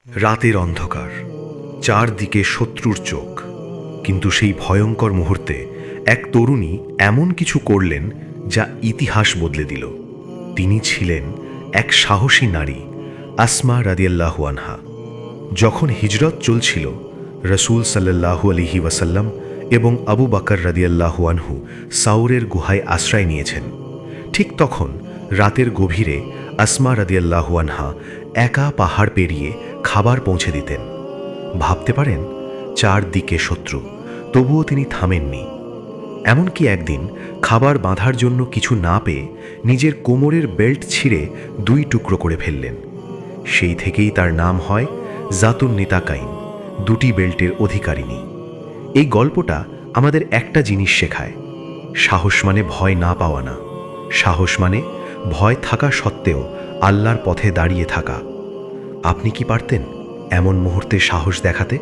রাতের অন্ধকার, চারদিকে শত্রুর চোখ। কিন্তু সেই ভয়ঙ্কর মুহূর্তে এক তরুণী এমন কিছু করলেন যা ইতিহাস বদলে দিল। তিনি ছিলেন এক সাহসী নারী, আসমা রাদিয়াল্লাহু আনহা। যখন হিজরত চলছিল, রসূল সাল্লাল্লাহু আলাইহি ওয়াসাল্লাম এবং আবু বকর রাদিয়াল্লাহু আনহু সাউরের গুহায় আশ্রয় নিয়েছেন। ঠিক তখন রাতের গভীরে আসমা রাদিয়াল্লাহু আনহা একা পাহাড় পেরিয়ে খাবার পৌঁছে দিতেন। ভাবতে পারেন, চারদিকে শত্রু, তবুও তিনি থামেননি। এমনকি একদিন খাবার বাঁধার জন্য কিছু না পেয়ে নিজের কোমরের বেল্ট ছিঁড়ে দুই টুকরো করে ফেললেন। সেই থেকেই তার নাম হয় জাতুন নিতাকাইন, দুটি বেল্টের অধিকারিণী। এই গল্পটা আমাদের একটা জিনিস শেখায়: সাহস মানে ভয় না পাওয়া না, সাহস মানে ভয় থাকা সত্ত্বেও আল্লাহর পথে দাঁড়িয়ে থাকা। আপনি কি পারতেন এমন মুহূর্তে সাহস দেখাতে?